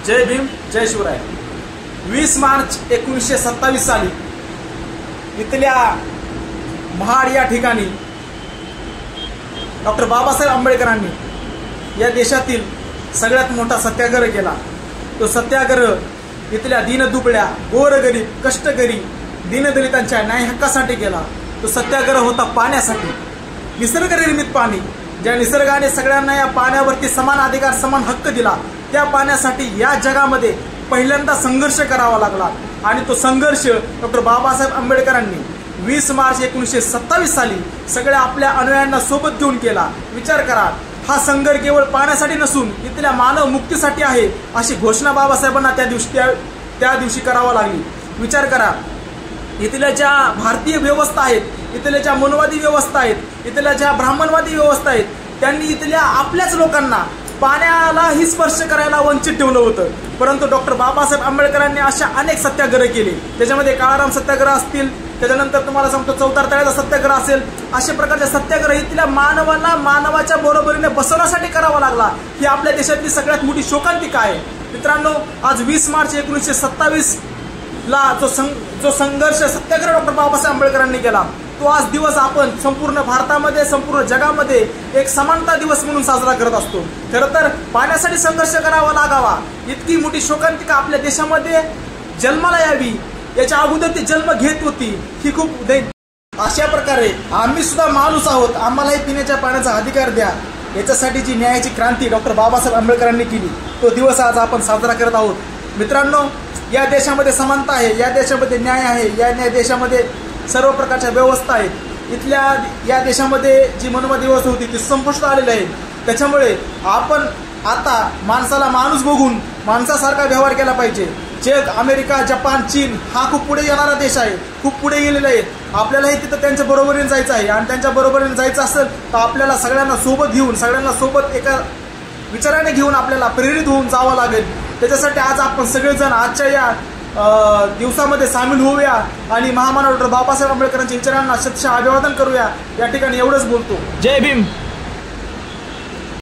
जय भीम जय शिवराय। 20 मार्च 1927 साली इथल्या महाड या ठिकाणी डॉक्टर बाबासाहेब आंबेडकरांनी या देशातील सगळ्यात मोठा सत्याग्रह केला। तो सत्याग्रह इथल्या दीनदुबळ्या, गोरगरीब, कष्टकरी, दीनदलितांच्या न्याय हक्कासाठी केला। तो सत्याग्रह होता पाण्यासाठी, निसर्गनिर्मित पाणी, ज्या निसर्गाने सगळ्यांना या पाण्यावरती समान अधिकार, समान हक्क दिला, त्या पाण्यासाठी या जगामध्ये पहिल्यांदा संघर्ष करावा लागला। आणि तो संघर्ष डॉक्टर बाबासाहेब आंबेडकरांनी 20 मार्च 1927 साली सगळ्या आपल्या अनुयायांना सोबत घेऊन केला। विचार करा, हा संघर्ष केवळ पाण्यासाठी नसून इथल्या मानव मुक्तीसाठी आहे, अशी घोषणा बाबासाहेबांना त्या दिवशी करावा लागली। विचार करा, इथल्या ज्या भारतीय व्यवस्था आहेत, इथल्या ज्या मनवादी व्यवस्था आहेत, इथल्या ज्या ब्राह्मणवादी व्यवस्था आहेत, त्यांनी इथल्या आपल्याच लोकांना पाण्यालाही स्पर्श करायला वंचित ठेवलं होतं। परंतु डॉक्टर बाबासाहेब आंबेडकरांनी अशा अनेक सत्याग्रह केले। त्याच्यामध्ये काळाराम सत्याग्रह असतील, त्याच्यानंतर तुम्हाला सांगतो चौतार तळ्याचा सत्याग्रह असेल, अशा प्रकारचे सत्याग्रह इथल्या मानवाला मानवाच्या बरोबरीने बसवण्यासाठी करावा लागला। ही आपल्या देशातली सगळ्यात मोठी शोकांतिका आहे। मित्रांनो, आज 20 मार्च 1927 ला जो संघर्ष सत्याग्रह डॉक्टर बाबासाहेब आंबेडकरांनी केला, तो आज दिवस आपण संपूर्ण भारतामध्ये, संपूर्ण जगामध्ये एक समानता दिवस म्हणून साजरा करत असतो। खरं तर पाण्यासाठी संघर्ष करावा लागावा, इतकी मोठी शोकांतिका आपल्या देशामध्ये जन्माला यावी, याच्या अगोदर ती जन्म घेत होती, ही खूप अशा प्रकारे आम्ही सुद्धा माणूस आहोत, आम्हालाही पिण्याच्या पाण्याचा अधिकार द्या, याच्यासाठी जी न्यायाची क्रांती डॉक्टर बाबासाहेब आंबेडकरांनी केली, तो दिवस आज आपण साजरा करत आहोत। मित्रांनो, या देशामध्ये समानता आहे, या देशामध्ये न्याय आहे, या देशामध्ये सर्व प्रकारच्या व्यवस्था आहेत। इथल्या या देशामध्ये जी मनवादी व्यवस्था होती ती संपुष्टात आलेली आहे। त्याच्यामुळे आपण आता माणसाला माणूस बघून माणसासारखा व्यवहार केला पाहिजे। जग, अमेरिका, जपान, चीन हा खूप पुढे येणारा देश आहे, खूप पुढे गेलेला आहे। आपल्यालाही तिथं त्यांच्या बरोबरीने जायचं आहे, आणि त्यांच्या बरोबरीने जायचं असेल तर आपल्याला सगळ्यांना सोबत घेऊन, सगळ्यांना सोबत एका विचाराने घेऊन आपल्याला प्रेरित होऊन जावं लागेल। त्याच्यासाठी आज आपण सगळेजण आजच्या या दिवसामध्ये सामील होऊया आणि महामानव डॉक्टर बाबासाहेब आंबेडकरांच्या विचारांना शतशः अभिवादन करूया। या ठिकाणी एवढंच बोलतो। जय भीम।